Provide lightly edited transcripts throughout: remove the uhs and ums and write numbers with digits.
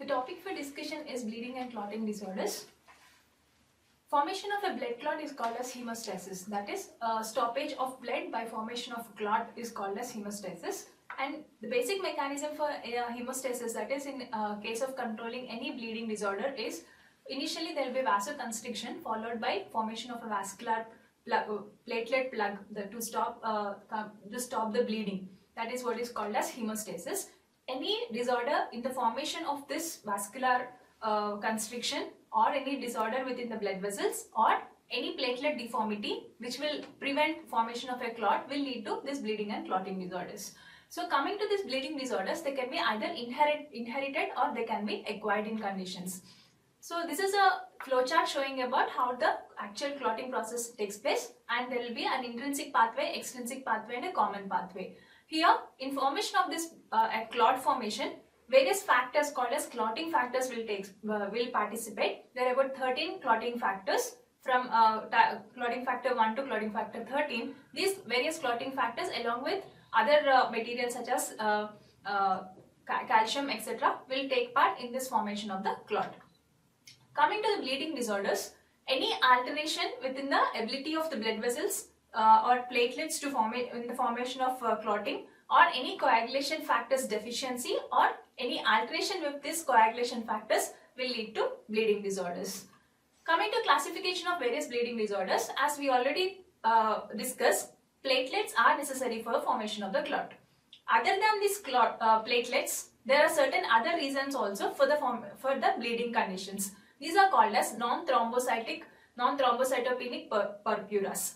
The topic for discussion is bleeding and clotting disorders. Formation of a blood clot is called as hemostasis. That is, stoppage of blood by formation of clot is called as hemostasis. And the basic mechanism for hemostasis, that is in case of controlling any bleeding disorder, is initially there will be vasoconstriction followed by formation of a vascular platelet plug to stop the bleeding. That is what is called as hemostasis. Any disorder in the formation of this vascular constriction or any disorder within the blood vessels or any platelet deformity which will prevent formation of a clot will lead to this bleeding and clotting disorders. So coming to these bleeding disorders, they can be either inherited or they can be acquired in conditions. So this is a flowchart showing about how the actual clotting process takes place, and there will be an intrinsic pathway, extrinsic pathway and a common pathway. Here, in formation of this clot formation, various factors called as clotting factors will participate. There are about 13 clotting factors from clotting factor 1 to clotting factor 13. These various clotting factors along with other materials such as calcium etc. will take part in this formation of the clot. Coming to the bleeding disorders, any alteration within the ability of the blood vessels or platelets to form in the formation of clotting, or any coagulation factors deficiency or any alteration with these coagulation factors will lead to bleeding disorders. Coming to classification of various bleeding disorders, as we already discussed, platelets are necessary for formation of the clot. Other than these platelets, there are certain other reasons also for the bleeding conditions. These are called as non-thrombocytopenic purpures.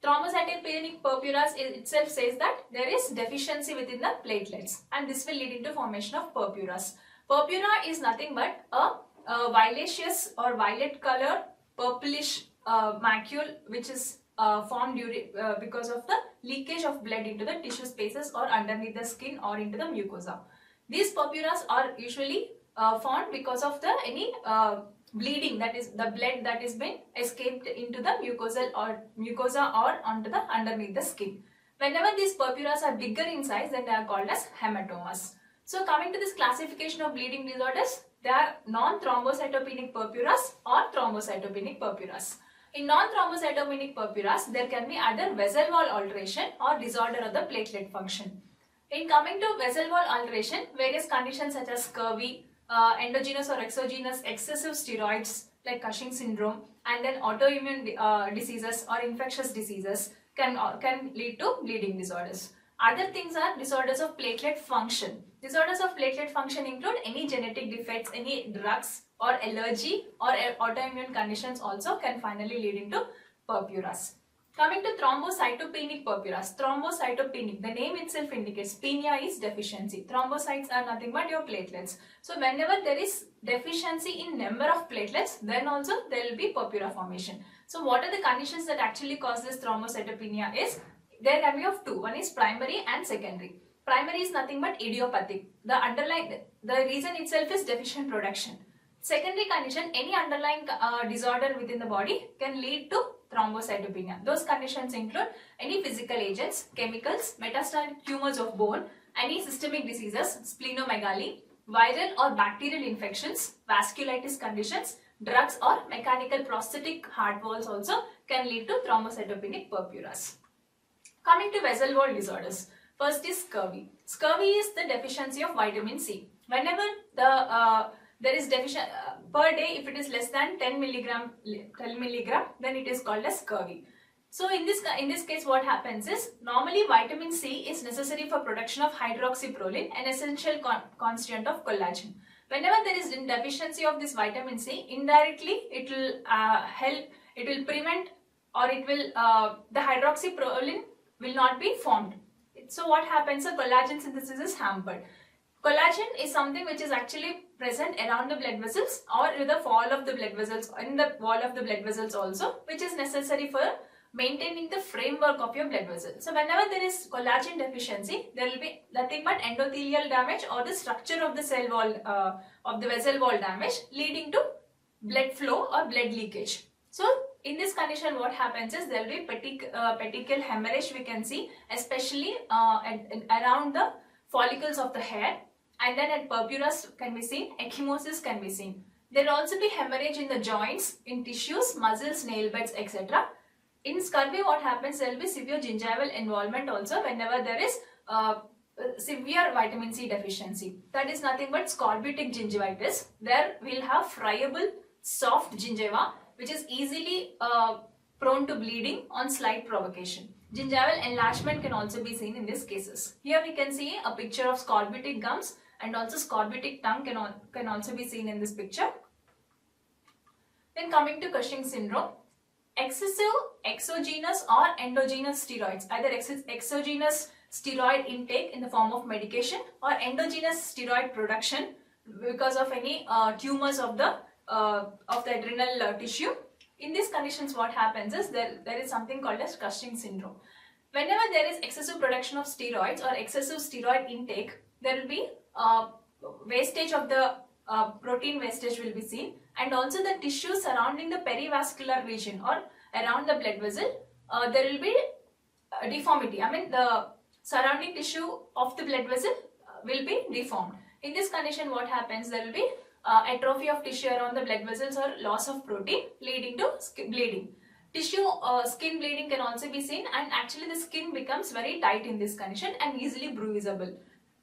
Thrombocytopenic purpures itself says that there is deficiency within the platelets, and this will lead into formation of purpures. Purpura is nothing but a violaceous or violet color purplish macule which is formed because of the leakage of blood into the tissue spaces or underneath the skin or into the mucosa. These purpures are usually formed because of any bleeding, that is the blood that is been escaped into the mucosa or onto the underneath the skin. Whenever these purpures are bigger in size, then they are called as hematomas. So coming to this classification of bleeding disorders, there are non-thrombocytopenic purpures or thrombocytopenic purpures. In non-thrombocytopenic purpures, there can be either vessel wall alteration or disorder of the platelet function. In coming to vessel wall alteration, various conditions such as scurvy, endogenous or exogenous excessive steroids like Cushing syndrome, and then autoimmune diseases or infectious diseases can lead to bleeding disorders. Other things are disorders of platelet function. Disorders of platelet function include any genetic defects, any drugs or allergy or autoimmune conditions also can finally lead into purpures. Coming to thrombocytopenic purpures. Thrombocytopenic, the name itself indicates penia is deficiency. Thrombocytes are nothing but your platelets. So whenever there is deficiency in number of platelets, then also there will be purpura formation. So what are the conditions that actually cause this thrombocytopenia is, there can be of two. One is primary and secondary. Primary is nothing but idiopathic. The reason itself is deficient production. Secondary condition, any underlying disorder within the body can lead to thrombocytopenia. Those conditions include any physical agents, chemicals, metastatic tumors of bone, any systemic diseases, splenomegaly, viral or bacterial infections, vasculitis conditions, drugs or mechanical prosthetic heart valves also can lead to thrombocytopenic purpures. Coming to vessel wall disorders. First is scurvy. Scurvy is the deficiency of vitamin C. Whenever there is deficient per day, if it is less than 10 milligram, then it is called as scurvy. So in this case, what happens is, normally vitamin C is necessary for production of hydroxyproline, an essential constituent of collagen. Whenever there is deficiency of this vitamin C, indirectly it will prevent, or the hydroxyproline will not be formed. So what happens? So collagen synthesis is hampered. Collagen is something which is actually present around the blood vessels or in the wall of the blood vessels, in the wall of the blood vessels also, which is necessary for maintaining the framework of your blood vessels. So whenever there is collagen deficiency, there will be nothing but endothelial damage or the structure of the cell wall of the vessel wall damage, leading to blood flow or blood leakage. So in this condition, what happens is, there will be petechial hemorrhage we can see, especially around the follicles of the hair. and then at purpura can be seen, ecchymosis can be seen. There will also be hemorrhage in the joints, in tissues, muscles, nail beds, etc. In scurvy, what happens, there will be severe gingival involvement also whenever there is severe vitamin C deficiency. That is nothing but scorbutic gingivitis. There we will have friable, soft gingiva which is easily prone to bleeding on slight provocation. Gingival enlargement can also be seen in these cases. Here we can see a picture of scorbutic gums, and also scorbutic tongue can also be seen in this picture. Then coming to Cushing syndrome, excessive exogenous or endogenous steroids, either exogenous steroid intake in the form of medication or endogenous steroid production because of any tumors of the adrenal tissue. In these conditions, what happens is there is something called as Cushing syndrome. Whenever there is excessive production of steroids or excessive steroid intake, there will be wastage of the protein wastage will be seen, and also the tissue surrounding the perivascular region or around the blood vessel, there will be deformity. I mean, the surrounding tissue of the blood vessel will be deformed. In this condition, what happens, there will be atrophy of tissue around the blood vessels or loss of protein leading to bleeding. Skin bleeding can also be seen, and actually the skin becomes very tight in this condition and easily bruisable.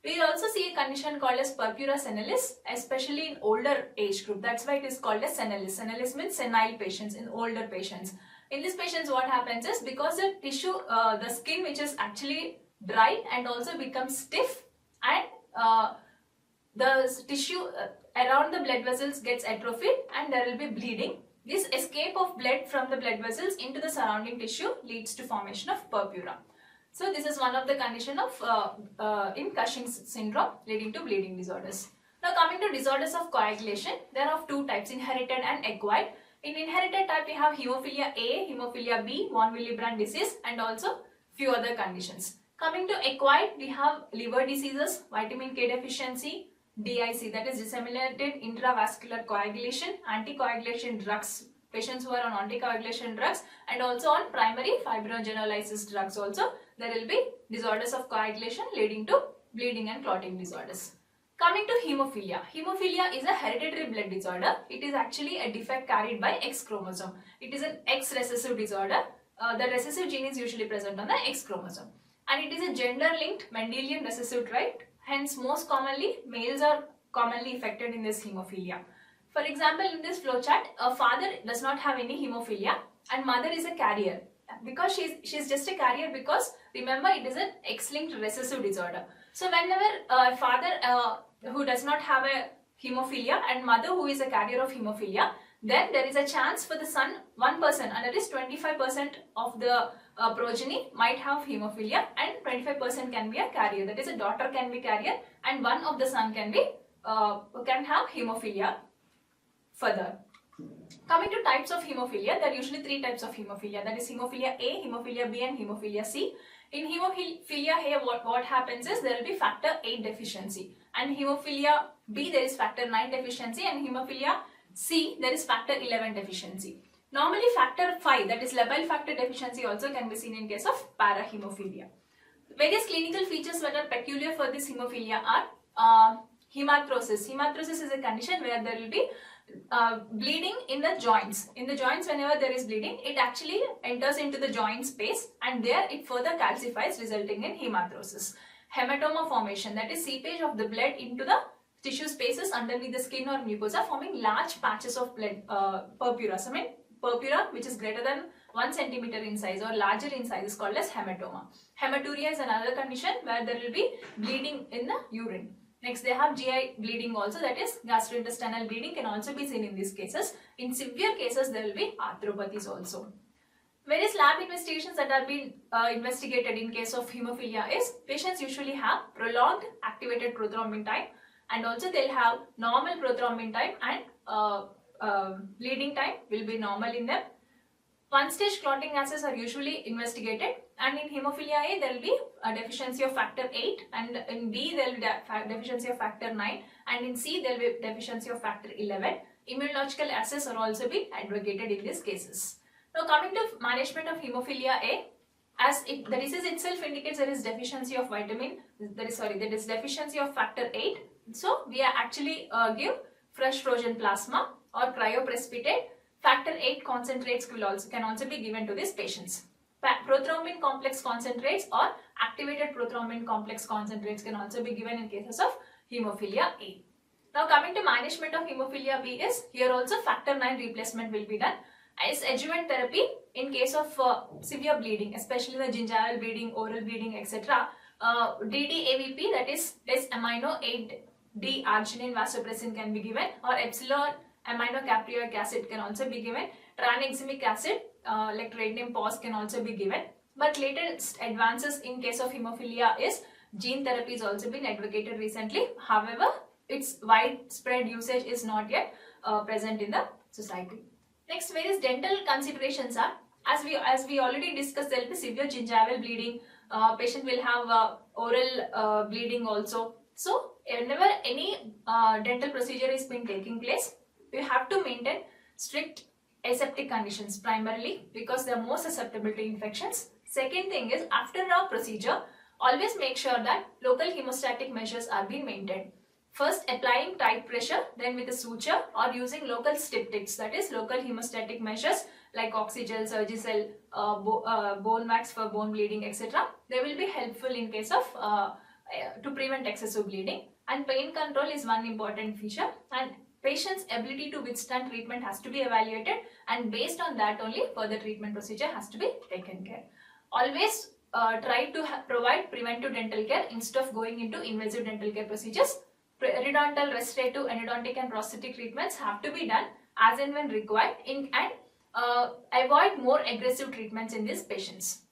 We also see a condition called as purpura senalis, especially in older age group. That's why it is called as senalis. Senalis means senile patients, in older patients. In these patients, what happens is, because the tissue, the skin which is actually dry and also becomes stiff, and the tissue around the blood vessels gets atrophied and there will be bleeding. This escape of blood from the blood vessels into the surrounding tissue leads to formation of purpura. So this is one of the condition of in Cushing syndrome leading to bleeding disorders. Now coming to disorders of coagulation, there are of two types, inherited and acquired. In inherited type, we have Hemophilia A, Hemophilia B, von Willebrand disease, and also few other conditions. Coming to acquired, we have liver diseases, vitamin K deficiency, DIC, that is disseminated intravascular coagulation, anticoagulation drugs, patients who are on anticoagulation drugs, and also on primary fibrinogenesis drugs also, there will be disorders of coagulation leading to bleeding and clotting disorders. Coming to hemophilia. Hemophilia is a hereditary blood disorder. It is actually a defect carried by X chromosome. It is an X recessive disorder. The recessive gene is usually present on the X chromosome. And it is a gender-linked Mendelian recessive trait. Hence, most commonly, males are commonly affected in this hemophilia. For example, in this flowchart, a father does not have any hemophilia and mother is a carrier. Because she's just a carrier, because remember, it is an X-linked recessive disorder. So whenever a father who does not have a hemophilia and mother who is a carrier of hemophilia, then there is a chance for the son, one person, and that is 25% of the progeny might have hemophilia, and 25% can be a carrier. That is, a daughter can be carrier and one of the son can be can have hemophilia further. Coming to types of hemophilia, there are usually three types of hemophilia. That is Hemophilia A, Hemophilia B, and Hemophilia C. In Hemophilia A, what happens is there will be factor 8 deficiency, and Hemophilia B there is factor 9 deficiency, and Hemophilia C there is factor 11 deficiency. Normally factor 5, that is labile factor deficiency, also can be seen in case of parahemophilia. Various clinical features that are peculiar for this hemophilia are hematrosis. Hematrosis is a condition where there will be bleeding in the joints. In the joints, whenever there is bleeding, it actually enters into the joint space and there it further calcifies, resulting in hematrosis. Hematoma formation, that is seepage of the blood into the tissue spaces underneath the skin or mucosa, forming large patches of blood, purpura. I mean, purpura which is greater than 1 centimeter in size or larger in size is called as hematoma. Hematuria is another condition where there will be bleeding in the urine. Next, they have GI bleeding also, that is gastrointestinal bleeding can also be seen in these cases. In severe cases, there will be arthropathies also. Various lab investigations that are being investigated in case of hemophilia is, patients usually have prolonged activated prothrombin time, and also they'll have normal prothrombin time, and bleeding time will be normal in them. One-stage clotting assays are usually investigated, and in Hemophilia A there will be a deficiency of factor 8, and in B there will be deficiency of factor 9, and in C there will be deficiency of factor 11. Immunological assays are also being advocated in these cases. Now coming to management of Hemophilia A, as the disease itself indicates there is deficiency of deficiency of factor 8, So we are actually give fresh frozen plasma or cryoprecipitate. Factor 8 concentrates can also be given to these patients. Prothrombin complex concentrates or activated prothrombin complex concentrates can also be given in cases of hemophilia A. Now coming to management of hemophilia B is, here also factor 9 replacement will be done as adjuvant therapy in case of severe bleeding, especially the gingival bleeding, oral bleeding, etc. DDAVP, that is amino 8D arginine vasopressin can be given, or epsilon aminocaproic acid can also be given. Tranexamic acid like tridine pause can also be given. But latest advances in case of hemophilia is gene therapy is also been advocated recently. However, its widespread usage is not yet present in the society. Next, various dental considerations are, as we already discussed, there will be severe gingival bleeding. Patient will have oral bleeding also. So, whenever any dental procedure is been taking place, we have to maintain strict aseptic conditions primarily because they are more susceptible to infections. Second thing is, after a procedure, always make sure that local hemostatic measures are being maintained. First, applying tight pressure, then with a suture or using local styptics, that is local hemostatic measures like oxygel, Surgicel, bone wax for bone bleeding, etc. They will be helpful in case of to prevent excessive bleeding. And pain control is one important feature, and patient's ability to withstand treatment has to be evaluated, and based on that only further treatment procedure has to be taken care. Always try to provide preventive dental care instead of going into invasive dental care procedures. Periodontal, restorative, endodontic and prosthetic treatments have to be done as and when required and avoid more aggressive treatments in these patients.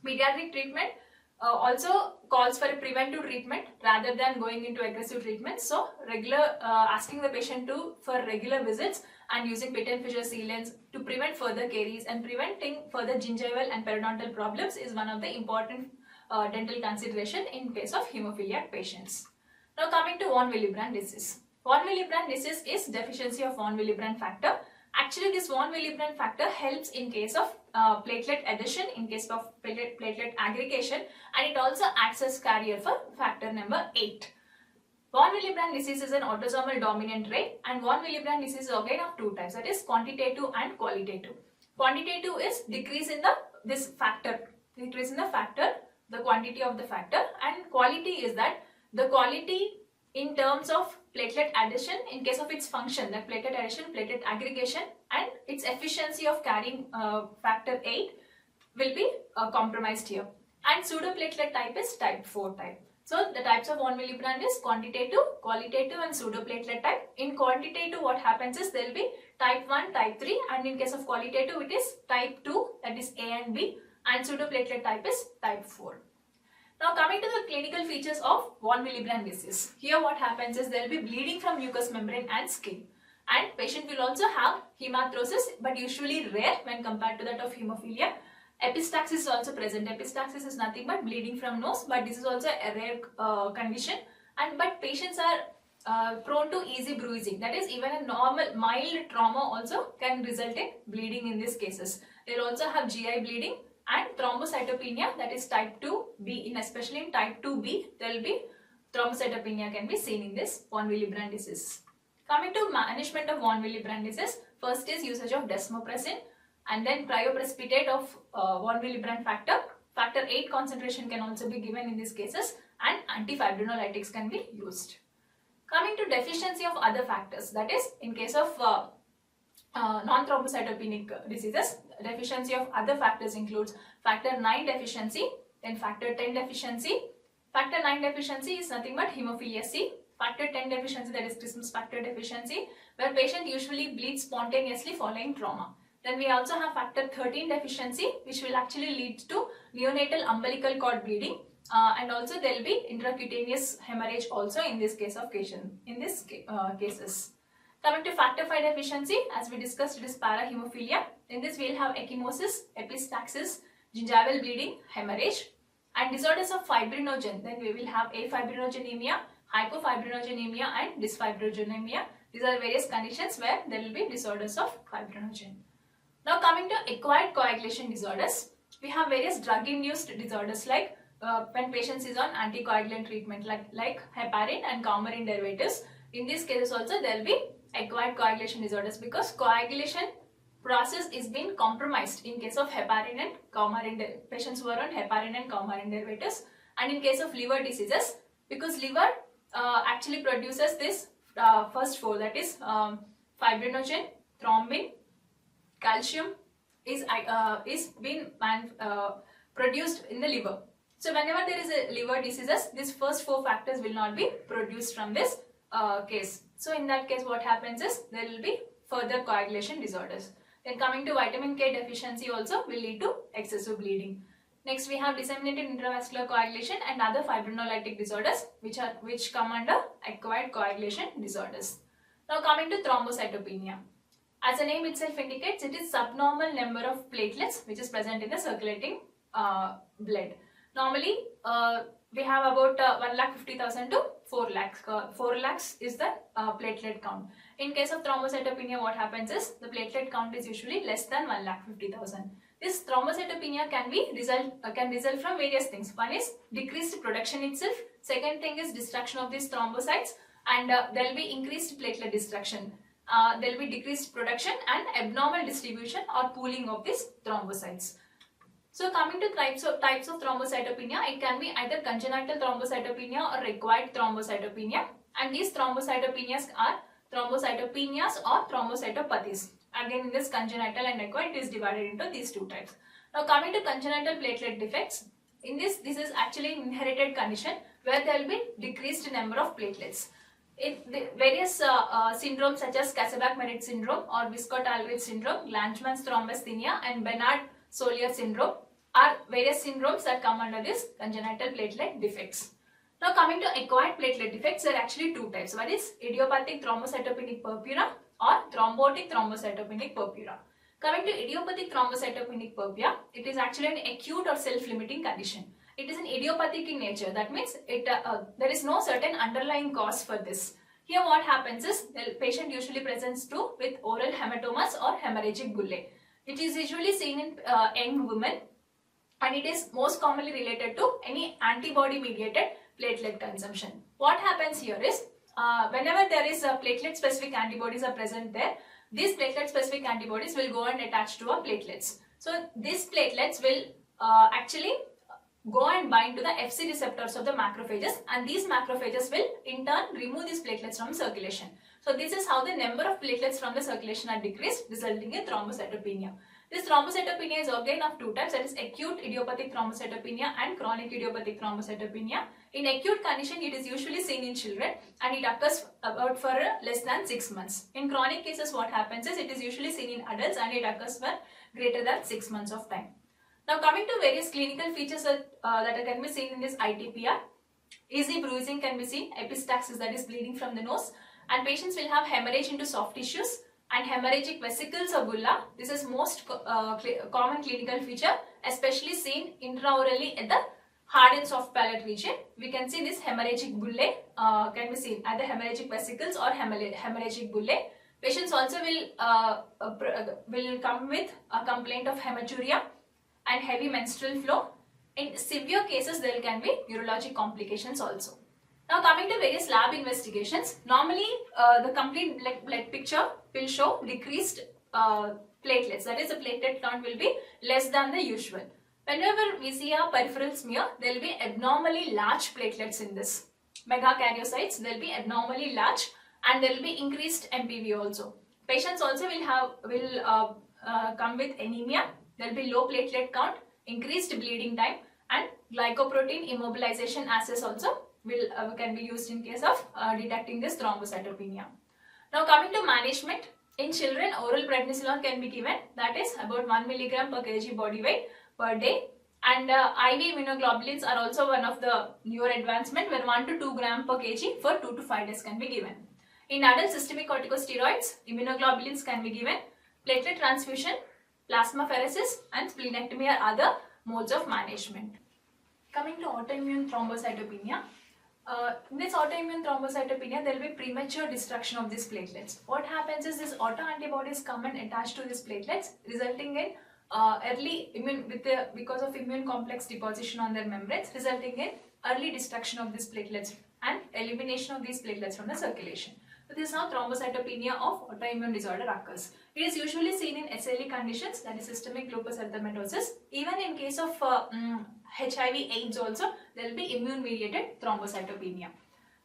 Pediatric treatment also calls for a preventive treatment rather than going into aggressive treatment. So asking the patient for regular visits and using pit and fissure sealants to prevent further caries and preventing further gingival and periodontal problems is one of the important dental consideration in case of hemophiliac patients. Now coming to von Willebrand disease. Von Willebrand disease is deficiency of von Willebrand factor. Actually, this von Willebrand factor helps in case of platelet adhesion, in case of platelet aggregation, and it also acts as carrier for factor number 8. Von Willebrand disease is an autosomal dominant trait, and von Willebrand disease is again of two types, that is quantitative and qualitative. Quantitative is decrease in the quantity of the factor, and quality is that the quality in terms of platelet adhesion in case of its function, that platelet adhesion, platelet aggregation, and its efficiency of carrying factor 8 will be compromised here. And pseudoplatelet type is type 4 type. So the types of von Willebrand is quantitative, qualitative and pseudoplatelet type. In quantitative, what happens is there will be type 1, type 3, and in case of qualitative it is type 2, that is A and B, and pseudoplatelet type is type 4. Now coming to the clinical features of von Willebrand disease. Here what happens is there will be bleeding from mucous membrane and skin, and patient will also have hematorosis, but usually rare when compared to that of hemophilia. Epistaxis is also present. Epistaxis is nothing but bleeding from nose, but this is also a rare condition, but patients are prone to easy bruising, that is even a normal mild trauma also can result in bleeding in these cases. They will also have GI bleeding. And thrombocytopenia, that is type 2B, especially in type 2B, there will be thrombocytopenia can be seen in this von Willebrand disease. Coming to management of von Willebrand disease, first is usage of desmopressin, and then cryoprecipitate of von Willebrand factor. Factor 8 concentration can also be given in these cases, and antifibrinolytics can be used. Coming to deficiency of other factors, that is in case of non-thrombocytopenic diseases, deficiency of other factors includes factor 9 deficiency, then factor 10 deficiency. Factor 9 deficiency is nothing but hemophilia C. Factor 10 deficiency, that is Christmas factor deficiency, where patient usually bleeds spontaneously following trauma. Then we also have factor 13 deficiency, which will actually lead to neonatal umbilical cord bleeding, and also there will be intracutaneous hemorrhage also in this case of cases. Coming to factor 5 deficiency, as we discussed, it is parahemophilia. In this we will have ecchymosis, epistaxis, gingival bleeding, hemorrhage. And disorders of fibrinogen, then we will have afibrinogenemia, hypofibrinogenemia and dysfibrinogenemia. These are various conditions where there will be disorders of fibrinogen. Now coming to acquired coagulation disorders, we have various drug-induced disorders like when patients is on anticoagulant treatment like heparin and coumarin derivatives. In these cases also there will be acquired coagulation disorders because coagulation process is being compromised in case of heparin and coumarin patients who are on heparin and coumarin derivatives, and in case of liver diseases because liver actually produces this first four, that is fibrinogen, thrombin, calcium is being produced in the liver. So whenever there is a liver diseases, these first four factors will not be produced from this case. So in that case what happens is there will be further coagulation disorders. Then coming to vitamin K deficiency also will lead to excessive bleeding. Next we have disseminated intravascular coagulation and other fibrinolytic disorders which come under acquired coagulation disorders. Now coming to thrombocytopenia. As the name itself indicates, it is subnormal number of platelets which is present in the circulating blood. Normally we have about 1,50,000 to 4 lakhs. 4 lakhs is the platelet count. In case of thrombocytopenia, what happens is the platelet count is usually less than 1,50,000. This thrombocytopenia can result from various things. One is decreased production itself. Second thing is destruction of these thrombocytes, and there will be increased platelet destruction. There will be decreased production and abnormal distribution or pooling of these thrombocytes. So coming to types of thrombocytopenia, it can be either congenital thrombocytopenia or acquired thrombocytopenia, and these thrombocytopenias are thrombocytopenias or thrombocytopathies. Again, in this congenital and acquired, it is divided into these two types. Now coming to congenital platelet defects, in this is actually an inherited condition where there will be decreased number of platelets. In the various syndromes such as Kasabach-Merit syndrome or Wiskott-Aldrich syndrome, Langeman's thrombasthenia and Bernard-Solier syndrome are various syndromes that come under this congenital platelet defects. Now coming to acquired platelet defects, there are actually two types. One is idiopathic thrombocytopenic purpura or thrombotic thrombocytopenic purpura. Coming to idiopathic thrombocytopenic purpura, it is actually an acute or self-limiting condition. It is an idiopathic in nature. That means there is no certain underlying cause for this. Here what happens is the patient usually presents with oral hematomas or hemorrhagic bullae. It is usually seen in young women, and it is most commonly related to any antibody mediated platelet consumption. What happens here is whenever there is platelet specific antibodies are present there, these platelet specific antibodies will go and attach to our platelets. So these platelets will actually go and bind to the Fc receptors of the macrophages, and these macrophages will in turn remove these platelets from circulation. So this is how the number of platelets from the circulation are decreased, resulting in thrombocytopenia. This thrombocytopenia is again of two types, that is acute idiopathic thrombocytopenia and chronic idiopathic thrombocytopenia. In acute condition, it is usually seen in children and it occurs about for less than 6 months. In chronic cases, what happens is it is usually seen in adults and it occurs for greater than 6 months of time. Now coming to various clinical features that can be seen in this ITPR, easy bruising can be seen, epistaxis, that is bleeding from the nose, and patients will have hemorrhage into soft tissues and hemorrhagic vesicles or bulla. This is most common clinical feature, especially seen intraorally at the hard and soft palate region. We can see this hemorrhagic bullae can be seen, either hemorrhagic vesicles or hemorrhagic bullae. Patients also will come with a complaint of hematuria and heavy menstrual flow. In severe cases, there can be urologic complications also. Now coming to various lab investigations, normally the complete blood picture will show decreased platelets, that is the platelet count will be less than the usual. Whenever we see a peripheral smear, there will be abnormally large platelets in this. Megakaryocytes, there will be abnormally large, and there will be increased MPV also. Patients also will come with anemia. There will be low platelet count, increased bleeding time, and glycoprotein immobilization assays also can be used in case of detecting this thrombocytopenia. Now coming to management, in children oral prednisolone can be given, that is about 1 mg per kg body weight per day, and IV immunoglobulins are also one of the newer advancement where 1 to 2 gram per kg for 2 to 5 days can be given. In adult systemic corticosteroids, immunoglobulins can be given, platelet transfusion, plasmapheresis and splenectomy are other modes of management. Coming to autoimmune thrombocytopenia, in this autoimmune thrombocytopenia, there will be premature destruction of these platelets. What happens is these autoantibodies come and attach to these platelets, resulting in because of immune complex deposition on their membranes, resulting in early destruction of these platelets and elimination of these platelets from the circulation. So this is how thrombocytopenia of autoimmune disorder occurs. It is usually seen in SLE conditions, that is systemic lupus erythematosus. Even in case of HIV/AIDS also, there will be immune-mediated thrombocytopenia.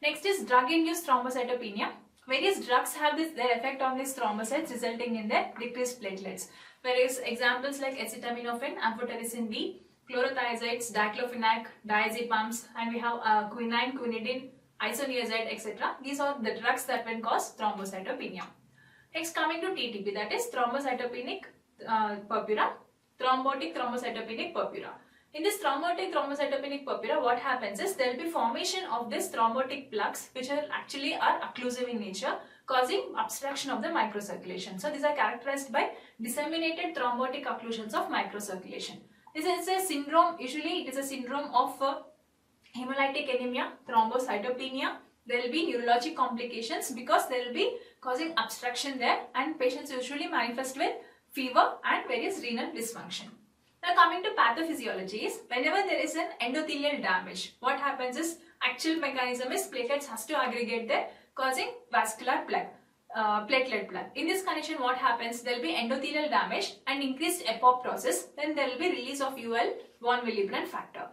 Next is drug-induced thrombocytopenia. Various drugs have their effect on these thrombocytes, resulting in their decreased platelets. Various examples like acetaminophen, amphotericin B, chlorothiazides, diclofenac, diazepams, and we have quinine, quinidine, isoniazid, etc. These are the drugs that will cause thrombocytopenia. Next, coming to TTP, that is thrombocytopenic purpura, thrombotic thrombocytopenic purpura. In this thrombotic thrombocytopenic purpura, what happens is there will be formation of this thrombotic plugs, which are occlusive in nature, causing obstruction of the microcirculation. So these are characterized by disseminated thrombotic occlusions of microcirculation. This is a syndrome. Usually, it is a syndrome of hemolytic anemia, thrombocytopenia. There will be neurologic complications because there will be causing obstruction there, and patients usually manifest with fever and various renal dysfunction. Now coming to pathophysiology is, whenever there is an endothelial damage, what happens is, actual mechanism is platelets has to aggregate there, causing vascular plaque, platelet plaque. In this condition, what happens, there will be endothelial damage and increased apoptosis, then there will be release of UL von Willebrand factor.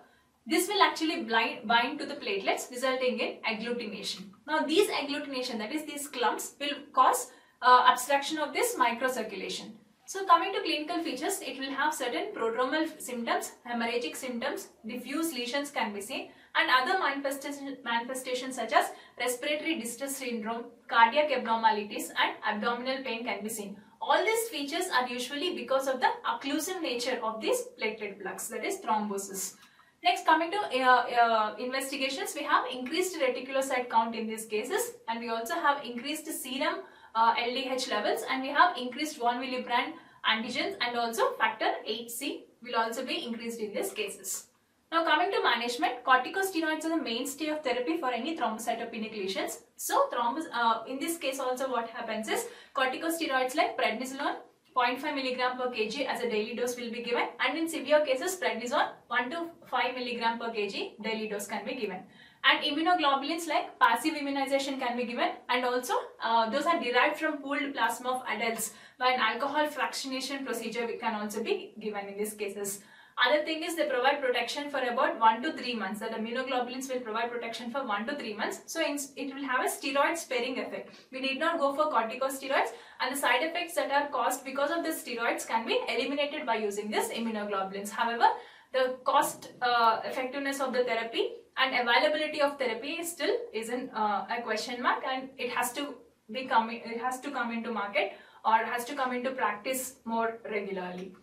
This will actually bind to the platelets, resulting in agglutination. Now these agglutination, that is these clumps, will cause obstruction of this microcirculation. So coming to clinical features, it will have certain prodromal symptoms, hemorrhagic symptoms, diffuse lesions can be seen, and other manifestations such as respiratory distress syndrome, cardiac abnormalities, and abdominal pain can be seen. All these features are usually because of the occlusive nature of these platelet plugs, that is thrombosis. Next, coming to investigations, we have increased reticulocyte count in these cases, and we also have increased serum LDH levels, and we have increased von Willebrand antigens, and also factor 8C will also be increased in these cases. Now coming to management, corticosteroids are the mainstay of therapy for any thrombocytopenic lesions. So in this case also what happens is, corticosteroids like prednisolone 0.5 mg per kg as a daily dose will be given, and in severe cases prednisone 1 to 5 mg per kg daily dose can be given. And immunoglobulins like passive immunization can be given, and also those are derived from pooled plasma of adults, by an alcohol fractionation procedure can also be given in these cases. Other thing is, they provide protection for about 1 to 3 months. That immunoglobulins will provide protection for 1 to 3 months. So it will have a steroid sparing effect. We need not go for corticosteroids, and the side effects that are caused because of the steroids can be eliminated by using this immunoglobulins. However, the cost effectiveness of the therapy and availability of therapy still isn't a question mark, and it has to come into market, or has to come into practice more regularly.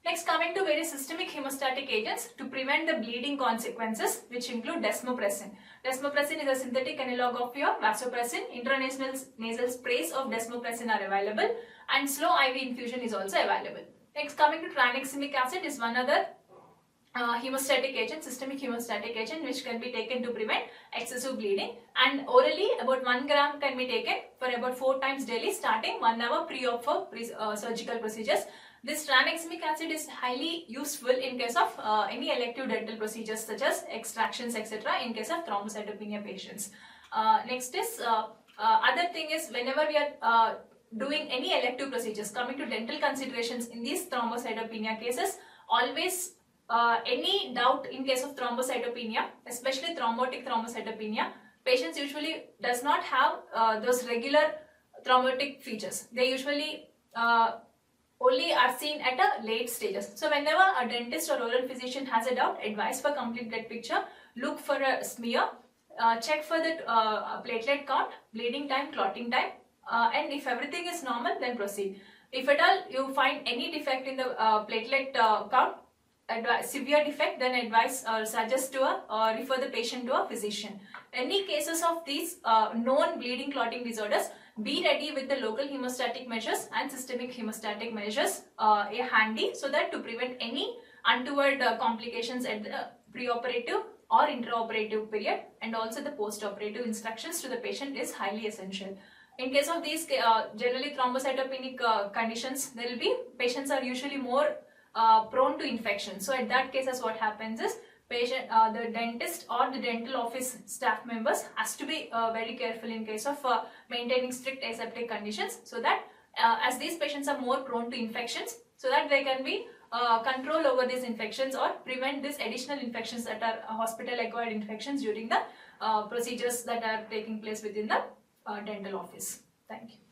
Next, coming to various systemic hemostatic agents to prevent the bleeding consequences, which include desmopressin. Desmopressin is a synthetic analog of your vasopressin. Intranasal sprays of desmopressin are available, and slow IV infusion is also available. Next, coming to tranexamic acid is one other hemostatic agent, systemic hemostatic agent, which can be taken to prevent excessive bleeding, and orally about 1 gram can be taken for about 4 times daily, starting 1 hour pre-op for surgical procedures. This tranexamic acid is highly useful in case of any elective dental procedures such as extractions, etc., in case of thrombocytopenia patients. Next is other thing is, whenever we are doing any elective procedures, coming to dental considerations in these thrombocytopenia cases, always any doubt in case of thrombocytopenia, especially thrombotic thrombocytopenia, patients usually does not have those regular thrombotic features. They usually only are seen at a late stages. So whenever a dentist or oral physician has a doubt, advise for complete blood picture, look for a smear, check for the platelet count, bleeding time, clotting time, and if everything is normal, then proceed. If at all you find any defect in the platelet count, severe defect, then advise or suggest to refer the patient to a physician. Any cases of these known bleeding clotting disorders, be ready with the local hemostatic measures and systemic hemostatic measures handy, so that to prevent any untoward complications at the preoperative or intraoperative period, and also the postoperative instructions to the patient is highly essential. In case of these generally thrombocytopenic conditions, there will be patients are usually more prone to infection. So at that cases, what happens is the dentist or the dental office staff members has to be very careful in case of maintaining strict aseptic conditions, so that as these patients are more prone to infections, so that they can be control over these infections or prevent these additional infections that are hospital acquired infections during the procedures that are taking place within the dental office. Thank you.